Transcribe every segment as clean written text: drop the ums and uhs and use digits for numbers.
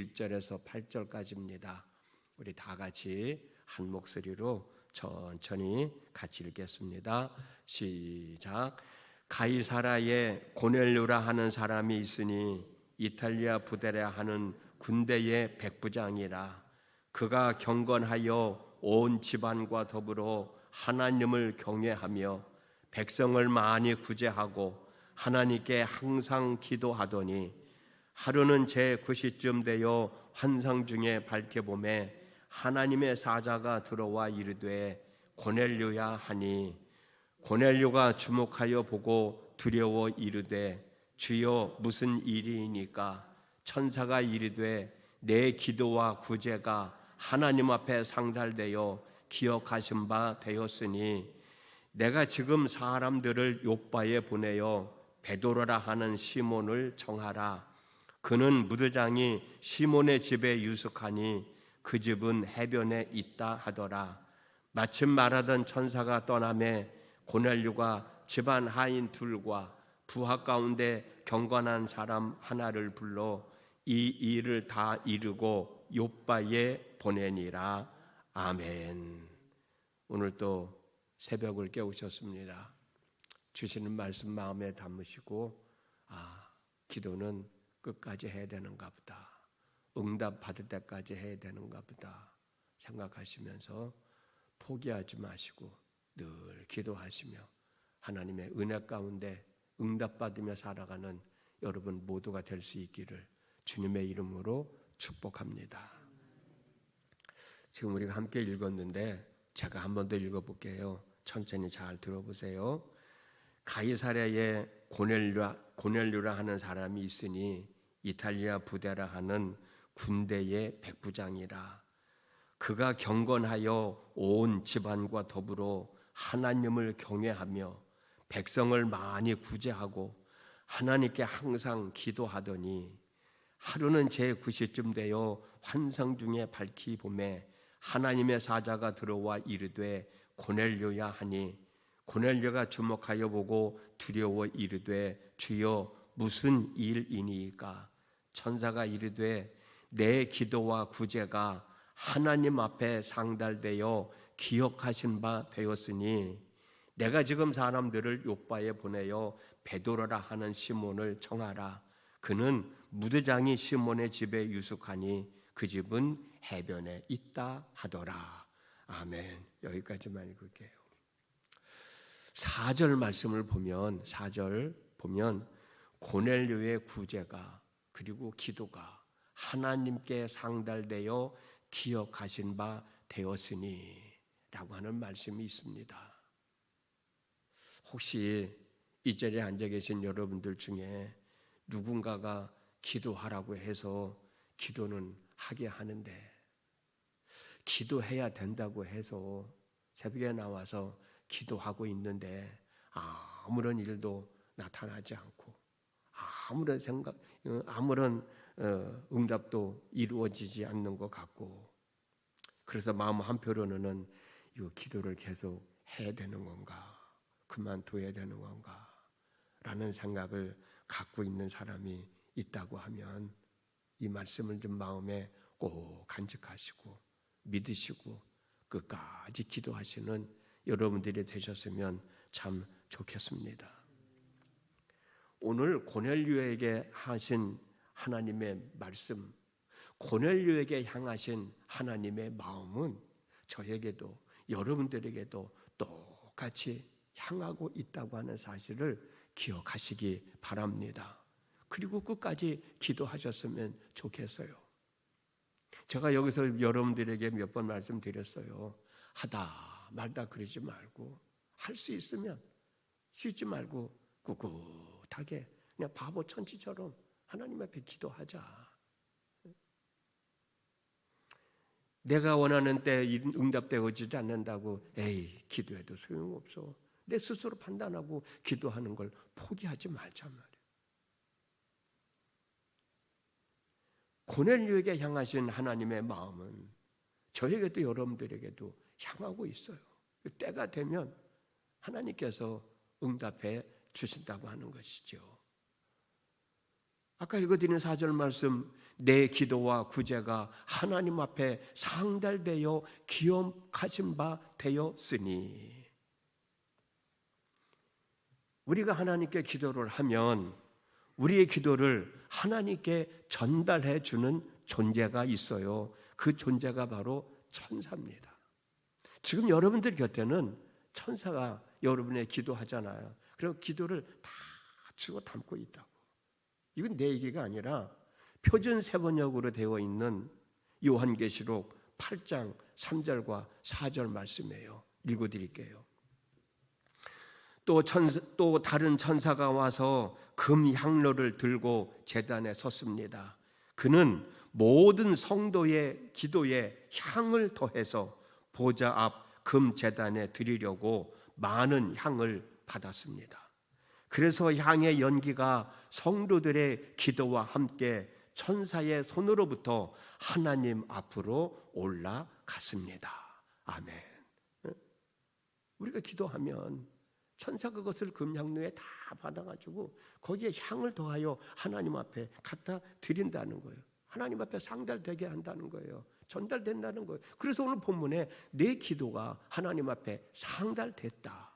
1절에서 8절까지입니다. 우리 다 같이 한 목소리로 천천히 같이 읽겠습니다. 시작. 가이사라에 고넬료라 하는 사람이 있으니 이탈리아 부대라 하는 군대의 백부장이라. 그가 경건하여 온 집안과 더불어 하나님을 경외하며 백성을 많이 구제하고 하나님께 항상 기도하더니 하루는 제9시쯤 되어 환상 중에 밝혀보매 하나님의 사자가 들어와 이르되 고넬료야 하니 고넬료가 주목하여 보고 두려워 이르되 주여 무슨 일이니까? 천사가 이르되 내 기도와 구제가 하나님 앞에 상달되어 기억하신 바 되었으니 내가 지금 사람들을 요빠에 보내어 베드로라 하는 시몬을 청하라. 그는 무드장이 시몬의 집에 유숙하니 그 집은 해변에 있다 하더라. 마침 말하던 천사가 떠나매 고넬료가 집안 하인 둘과 부하 가운데 경건한 사람 하나를 불러 이 일을 다 이루고 요빠에 보내니라. 아멘. 오늘 또 새벽을 깨우셨습니다. 주시는 말씀 마음에 담으시고 기도는 끝까지 해야 되는가 보다, 응답 받을 때까지 해야 되는가 보다 생각하시면서 포기하지 마시고 늘 기도하시며 하나님의 은혜 가운데 응답받으며 살아가는 여러분 모두가 될 수 있기를 주님의 이름으로 축복합니다. 지금 우리가 함께 읽었는데 제가 한 번 더 읽어볼게요. 천천히 잘 들어보세요. 가이사랴에 고넬료라 하는 사람이 있으니 이탈리아 부대라 하는 군대의 백부장이라. 그가 경건하여 온 집안과 더불어 하나님을 경외하며 백성을 많이 구제하고 하나님께 항상 기도하더니 하루는 제9시쯤 되어 환상 중에 밝히 보매 하나님의 사자가 들어와 이르되 고넬료야 하니 고넬료가 주목하여 보고 두려워 이르되 주여 무슨 일이니까? 천사가 이르되 내 기도와 구제가 하나님 앞에 상달되어 기억하신 바 되었으니 내가 지금 사람들을 요빠에 보내어 베드로라 하는 시몬을 청하라. 그는 무드장이 시몬의 집에 유숙하니 그 집은 해변에 있다 하더라. 아멘. 여기까지만 읽을게요. 4절 말씀을 보면 4절 보면 고넬료의 구제가 그리고 기도가 하나님께 상달되어 기억하신 바 되었으니 라고 하는 말씀이 있습니다. 혹시 이 자리에 앉아 계신 여러분들 중에 누군가가 기도하라고 해서 기도는 하게 하는데 기도해야 된다고 해서 새벽에 나와서 기도하고 있는데 아무런 일도 나타나지 않고 아무런 응답도 이루어지지 않는 것 같고 그래서 마음 한편으로는 이 기도를 계속 해야 되는 건가 그만둬야 되는 건가 라는 생각을 갖고 있는 사람이 있다고 하면 이 말씀을 좀 마음에 꼭 간직하시고 믿으시고 끝까지 기도하시는 여러분들이 되셨으면 참 좋겠습니다. 오늘 고넬료에게 하신 하나님의 말씀, 고넬료에게 향하신 하나님의 마음은 저에게도 여러분들에게도 똑같이 향하고 있다고 하는 사실을 기억하시기 바랍니다. 그리고 끝까지 기도하셨으면 좋겠어요. 제가 여기서 여러분들에게 몇 번 말씀드렸어요. 하다 말다 그러지 말고 할 수 있으면 쉬지 말고 꿋꿋하게 그냥 바보 천치처럼 하나님 앞에 기도하자. 내가 원하는 때 응답되어지지 않는다고 기도해도 소용없어. 내 스스로 판단하고 기도하는 걸 포기하지 말자 말이에요. 고넬료에게 향하신 하나님의 마음은 저에게도 여러분들에게도 향하고 있어요. 때가 되면 하나님께서 응답해 주신다고 하는 것이죠. 아까 읽어드린 4절 말씀, 내 기도와 구제가 하나님 앞에 상달되어 기억하신 바 되었으니, 우리가 하나님께 기도를 하면 우리의 기도를 하나님께 전달해 주는 존재가 있어요. 그 존재가 바로 천사입니다. 지금 여러분들 곁에는 천사가 여러분의 기도하잖아요. 그리고 기도를 다 주고 담고 있다고. 이건 내 얘기가 아니라 표준 세번역으로 되어 있는 요한계시록 8장 3절과 4절 말씀이에요. 읽어드릴게요. 또 다른 천사가 와서 금 향로를 들고 제단에 섰습니다. 그는 모든 성도의 기도에 향을 더해서 보좌 앞 금 제단에 드리려고 많은 향을 받았습니다. 그래서 향의 연기가 성도들의 기도와 함께 천사의 손으로부터 하나님 앞으로 올라갔습니다. 아멘. 우리가 기도하면 천사 그것을 금향로에 다 받아가지고 거기에 향을 더하여 하나님 앞에 갖다 드린다는 거예요. 하나님 앞에 상달되게 한다는 거예요. 전달된다는 거예요. 그래서 오늘 본문에 내 기도가 하나님 앞에 상달됐다.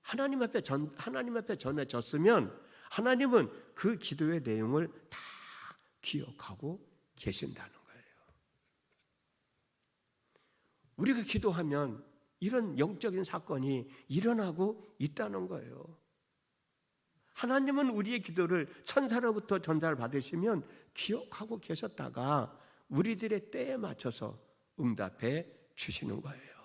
하나님 앞에 전해졌으면 하나님은 그 기도의 내용을 다 기억하고 계신다는 거예요. 우리가 기도하면 이런 영적인 사건이 일어나고 있다는 거예요. 하나님은 우리의 기도를 천사로부터 전달받으시면 기억하고 계셨다가 우리들의 때에 맞춰서 응답해 주시는 거예요.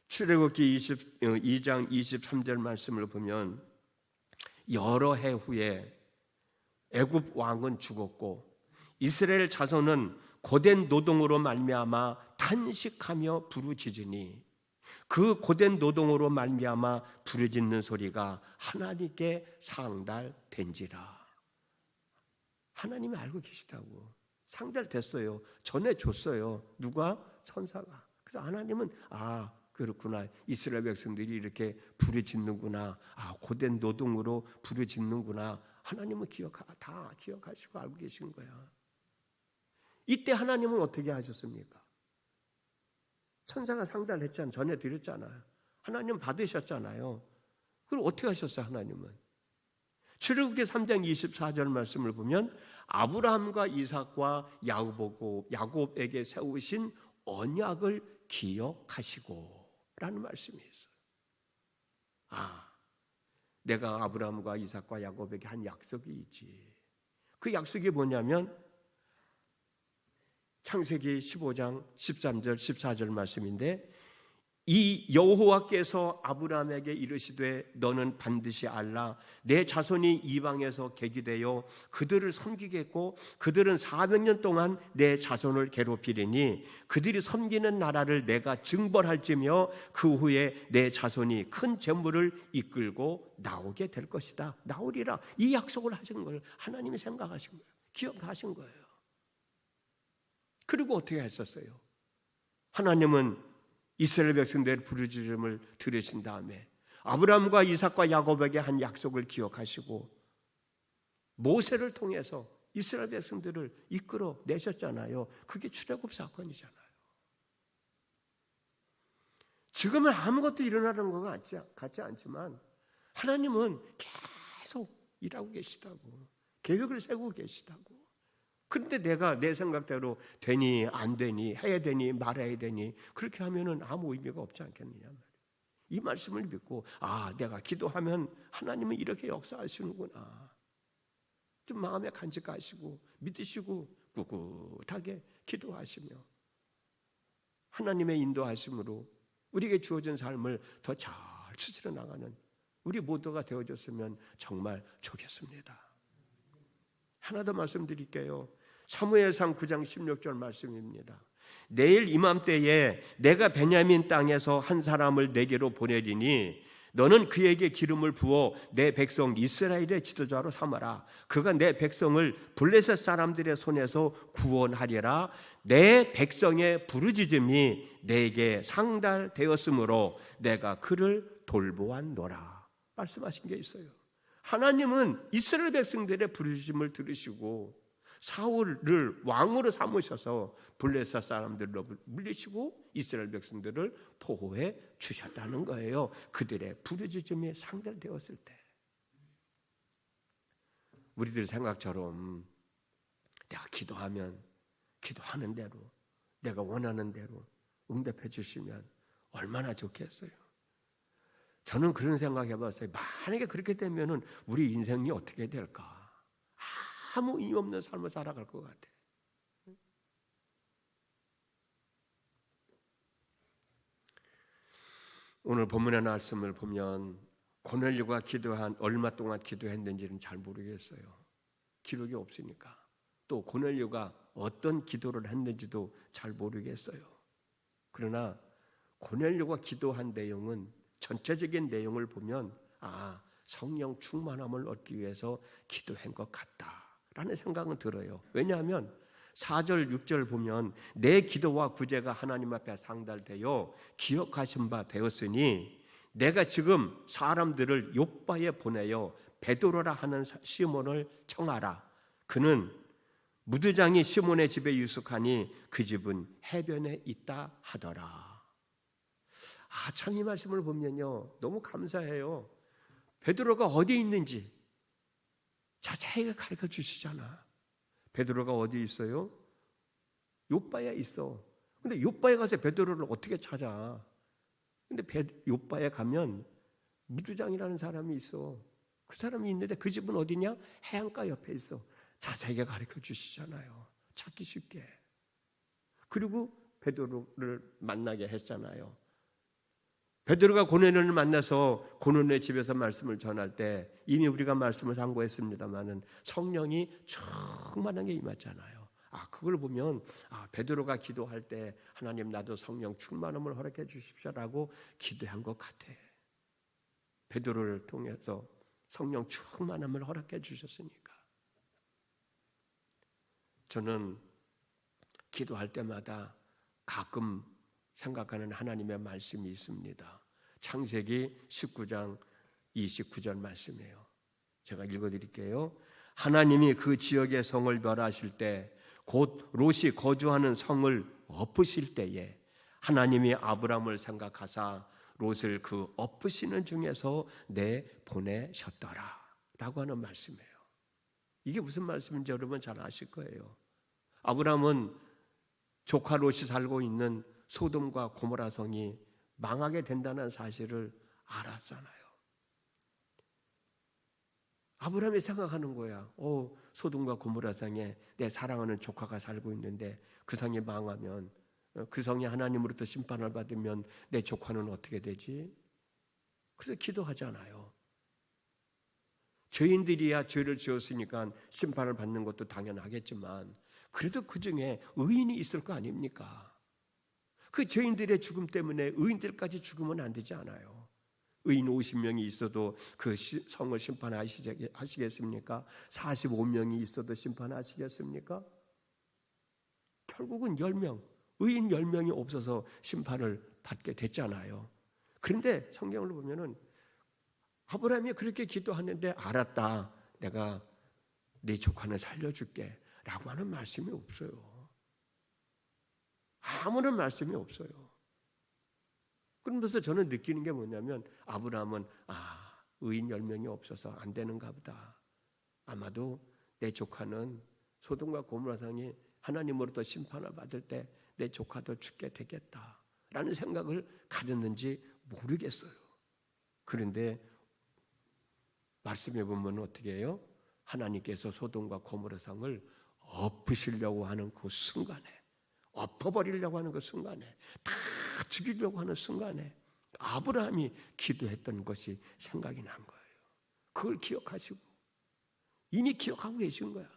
출애굽기 22장 23절 말씀을 보면 여러 해 후에 애굽 왕은 죽었고 이스라엘 자손은 고된 노동으로 말미암아 탄식하며 부르짖으니 그 고된 노동으로 말미암아 부르짖는 소리가 하나님께 상달된지라. 하나님이 알고 계시다고. 상달됐어요. 전해줬어요. 누가? 천사가. 그래서 하나님은 그렇구나. 이스라엘 백성들이 이렇게 부르짖는구나. 고된 노동으로 부르짖는구나. 하나님은 다 기억하시고 알고 계신 거야. 이때 하나님은 어떻게 하셨습니까? 천사가 상달했잖아요. 전해드렸잖아요. 하나님 받으셨잖아요. 그럼 어떻게 하셨어요? 하나님은 출애굽기 3장 24절 말씀을 보면 아브라함과 이삭과 야곱에게 세우신 언약을 기억하시고 라는 말씀이 있어요. 내가 아브라함과 이삭과 야곱에게 한 약속이 있지. 그 약속이 뭐냐면 창세기 15장 13절 14절 말씀인데, 이 여호와께서 아브라함에게 이르시되 너는 반드시 알라. 내 자손이 이방에서 계기되어 그들을 섬기겠고 그들은 400년 동안 내 자손을 괴롭히리니 그들이 섬기는 나라를 내가 증벌할지며 그 후에 내 자손이 큰 재물을 이끌고 나오게 될 것이다. 나오리라. 이 약속을 하신 걸 하나님이 생각하신 거예요. 기억하신 거예요. 그리고 어떻게 했었어요? 하나님은 이스라엘 백성들의 부르짖음을 들으신 다음에 아브라함과 이삭과 야곱에게 한 약속을 기억하시고 모세를 통해서 이스라엘 백성들을 이끌어 내셨잖아요. 그게 출애굽 사건이잖아요. 지금은 아무것도 일어나는 것 같지 않지만 하나님은 계속 일하고 계시다고. 계획을 세우고 계시다고. 그런데 내가 내 생각대로 되니 안 되니 해야 되니 말아야 되니 그렇게 하면은 아무 의미가 없지 않겠느냐 말이에요. 이 말씀을 믿고 내가 기도하면 하나님은 이렇게 역사하시는구나. 좀 마음에 간직하시고 믿으시고 꿋꿋하게 기도하시며 하나님의 인도하심으로 우리에게 주어진 삶을 더 잘 추스려 나가는 우리 모두가 되어줬으면 정말 좋겠습니다. 하나 더 말씀드릴게요. 사무엘상 9장 16절 말씀입니다. 내일 이맘때에 내가 베냐민 땅에서 한 사람을 내게로 보내리니 너는 그에게 기름을 부어 내 백성 이스라엘의 지도자로 삼아라. 그가 내 백성을 블레셋 사람들의 손에서 구원하리라. 내 백성의 부르짖음이 내게 상달되었으므로 내가 그를 돌보았노라. 말씀하신 게 있어요. 하나님은 이스라엘 백성들의 부르심을 들으시고 사울을 왕으로 삼으셔서 블레셋 사람들로 물리시고 이스라엘 백성들을 보호해 주셨다는 거예요. 그들의 부르짖음이 상달되었을 때. 우리들 생각처럼 내가 기도하면 기도하는 대로 내가 원하는 대로 응답해 주시면 얼마나 좋겠어요. 저는 그런 생각 해봤어요. 만약에 그렇게 되면 우리 인생이 어떻게 될까? 아무 의미 없는 삶을 살아갈 것 같아. 오늘 본문의 말씀을 보면 고넬료가 기도한 얼마 동안 기도했는지는 잘 모르겠어요. 기록이 없으니까. 또 고넬료가 어떤 기도를 했는지도 잘 모르겠어요. 그러나 고넬료가 기도한 내용은 전체적인 내용을 보면 성령 충만함을 얻기 위해서 기도한 것 같다라는 생각은 들어요. 왜냐하면 4절, 6절 보면 내 기도와 구제가 하나님 앞에 상달되어 기억하신 바 되었으니 내가 지금 사람들을 욥바에 보내어 베드로라 하는 시몬을 청하라. 그는 무두장이 시몬의 집에 유숙하니 그 집은 해변에 있다 하더라. 참 이 말씀을 보면요 너무 감사해요. 베드로가 어디 있는지 자세히 가르쳐 주시잖아. 베드로가 어디 있어요? 욥바에 있어. 근데 욥바에 가서 베드로를 어떻게 찾아? 근데 욥바에 가면 무두장이라는 사람이 있어. 그 사람이 있는데 그 집은 어디냐? 해안가 옆에 있어. 자세하게 가르쳐 주시잖아요. 찾기 쉽게. 그리고 베드로를 만나게 했잖아요. 베드로가 고넬료를 만나서 고넬료의 집에서 말씀을 전할 때 이미 우리가 말씀을 상고했습니다마는 성령이 충만하게 임했잖아요. 그걸 보면 베드로가 기도할 때 하나님 나도 성령 충만함을 허락해 주십시오라고 기도한 것 같아. 베드로를 통해서 성령 충만함을 허락해 주셨으니까. 저는 기도할 때마다 가끔 생각하는 하나님의 말씀이 있습니다. 창세기 19장 29절 말씀이에요. 제가 읽어드릴게요. 하나님이 그 지역의 성을 멸하실 때 곧 롯이 거주하는 성을 엎으실 때에 하나님이 아브람을 생각하사 롯을 그 엎으시는 중에서 내보내셨더라 라고 하는 말씀이에요. 이게 무슨 말씀인지 여러분 잘 아실 거예요. 아브람은 조카 롯이 살고 있는 소돔과 고모라 성이 망하게 된다는 사실을 알았잖아요. 아브라함이 생각하는 거야. 소돔과 고모라 성에 내 사랑하는 조카가 살고 있는데 그 성이 망하면, 그 성이 하나님으로부터 심판을 받으면 내 조카는 어떻게 되지? 그래서 기도하잖아요. 죄인들이야 죄를 지었으니까 심판을 받는 것도 당연하겠지만 그래도 그 중에 의인이 있을 거 아닙니까? 그 죄인들의 죽음 때문에 의인들까지 죽으면 안 되지 않아요. 의인 50명이 있어도 그 성을 심판하시겠습니까? 45명이 있어도 심판하시겠습니까? 결국은 10명, 의인 10명이 없어서 심판을 받게 됐잖아요. 그런데 성경을 보면은 아브라함이 그렇게 기도하는데 알았다. 내가 네 조카는 살려줄게 라고 하는 말씀이 없어요. 아무런 말씀이 없어요. 그러면서 저는 느끼는 게 뭐냐면 아브라함은 의인 10명이 없어서 안 되는가 보다. 아마도 내 조카는 소돔과 고모라 성이 하나님으로부터 심판을 받을 때 내 조카도 죽게 되겠다라는 생각을 가졌는지 모르겠어요. 그런데 말씀해 보면 어떻게 해요? 하나님께서 소돔과 고모라 성을 엎으시려고 하는 그 순간에, 엎어버리려고 하는 그 순간에, 다 죽이려고 하는 순간에 아브라함이 기도했던 것이 생각이 난 거예요. 그걸 기억하시고 이미 기억하고 계신 거야.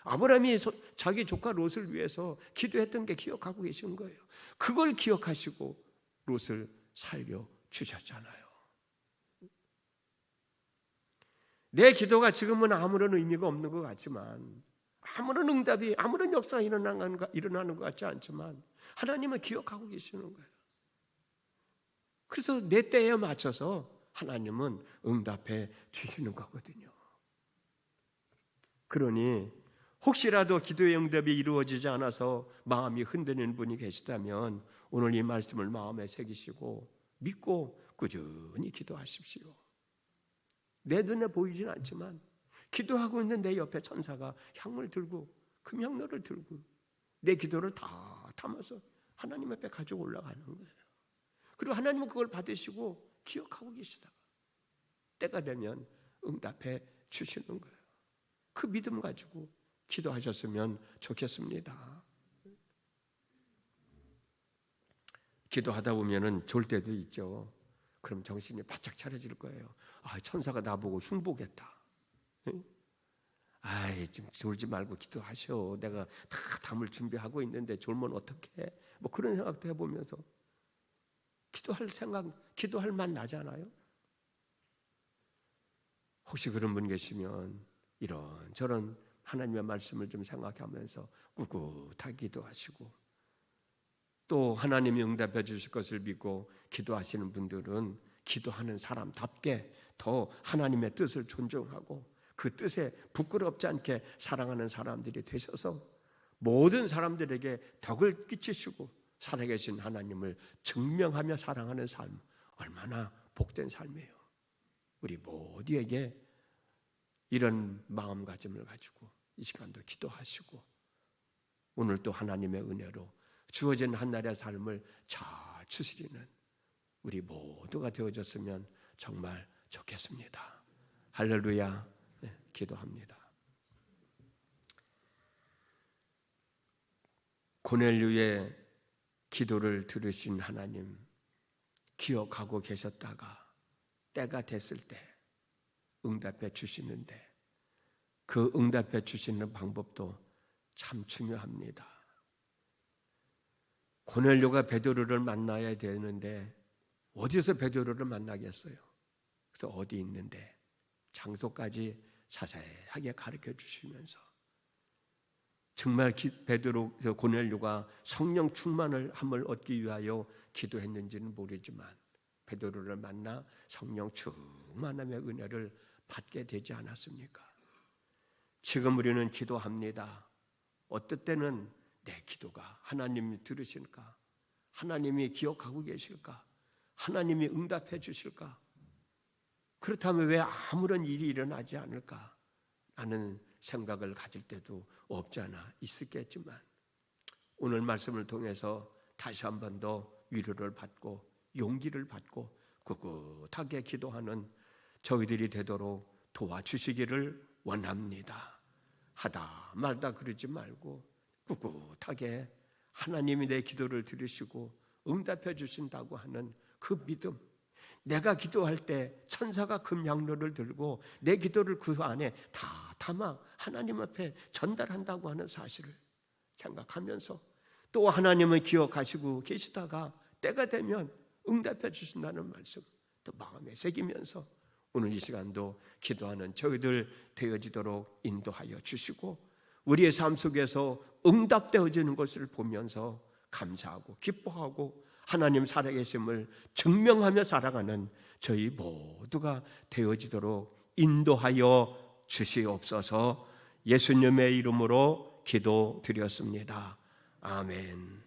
아브라함이 자기 조카 롯을 위해서 기도했던 게 기억하고 계신 거예요. 그걸 기억하시고 롯을 살려주셨잖아요. 내 기도가 지금은 아무런 의미가 없는 것 같지만, 아무런 응답이, 아무런 역사가 일어나는 것 같지 않지만 하나님은 기억하고 계시는 거예요. 그래서 내 때에 맞춰서 하나님은 응답해 주시는 거거든요. 그러니 혹시라도 기도의 응답이 이루어지지 않아서 마음이 흔들리는 분이 계시다면 오늘 이 말씀을 마음에 새기시고 믿고 꾸준히 기도하십시오. 내 눈에 보이진 않지만 기도하고 있는 내 옆에 천사가 향을 들고 금향로를 들고 내 기도를 다 담아서 하나님 앞에 가지고 올라가는 거예요. 그리고 하나님은 그걸 받으시고 기억하고 계시다가 때가 되면 응답해 주시는 거예요. 그 믿음 가지고 기도하셨으면 좋겠습니다. 기도하다 보면은 졸 때도 있죠. 그럼 정신이 바짝 차려질 거예요. 아, 천사가 나보고 흉보겠다. 아이, 좀 졸지 말고 기도하셔. 내가 다 담을 준비하고 있는데 졸면 어떡해? 뭐 그런 생각도 해보면서 기도할 만 나잖아요. 혹시 그런 분 계시면 이런저런 하나님의 말씀을 좀 생각하면서 꿋꿋하게 기도하시고 또 하나님이 응답해 주실 것을 믿고 기도하시는 분들은 기도하는 사람답게 더 하나님의 뜻을 존중하고 그 뜻에 부끄럽지 않게 사랑하는 사람들이 되셔서 모든 사람들에게 덕을 끼치시고 살아계신 하나님을 증명하며 사랑하는 삶, 얼마나 복된 삶이에요. 우리 모두에게 이런 마음가짐을 가지고 이 시간도 기도하시고 오늘 또 하나님의 은혜로 주어진 한날의 삶을 잘 추스리는 우리 모두가 되어졌으면 정말 좋겠습니다. 할렐루야. 네, 기도합니다. 고넬료의 기도를 들으신 하나님 기억하고 계셨다가 때가 됐을 때 응답해 주시는데 그 응답해 주시는 방법도 참 중요합니다. 고넬료가 베드로를 만나야 되는데 어디서 베드로를 만나겠어요? 그래서 어디 있는데 장소까지 자세하게 가르쳐 주시면서 정말 고넬료가 성령 충만을 함을 얻기 위하여 기도했는지는 모르지만 베드로를 만나 성령 충만함의 은혜를 받게 되지 않았습니까? 지금 우리는 기도합니다. 어떨 때는 내 기도가 하나님이 들으실까? 하나님이 기억하고 계실까? 하나님이 응답해 주실까? 그렇다면 왜 아무런 일이 일어나지 않을까? 라는 생각을 가질 때도 없지 않아 있었겠지만 오늘 말씀을 통해서 다시 한 번 더 위로를 받고 용기를 받고 꿋꿋하게 기도하는 저희들이 되도록 도와주시기를 원합니다. 하다 말다 그러지 말고 꿋꿋하게 하나님이 내 기도를 들으시고 응답해 주신다고 하는 그 믿음, 내가 기도할 때 천사가 금양로를 들고 내 기도를 그 안에 다 담아 하나님 앞에 전달한다고 하는 사실을 생각하면서 또 하나님을 기억하시고 계시다가 때가 되면 응답해 주신다는 말씀 또 마음에 새기면서 오늘 이 시간도 기도하는 저희들 되어지도록 인도하여 주시고 우리의 삶 속에서 응답되어지는 것을 보면서 감사하고 기뻐하고 하나님 살아계심을 증명하며 살아가는 저희 모두가 되어지도록 인도하여 주시옵소서. 예수님의 이름으로 기도드렸습니다. 아멘.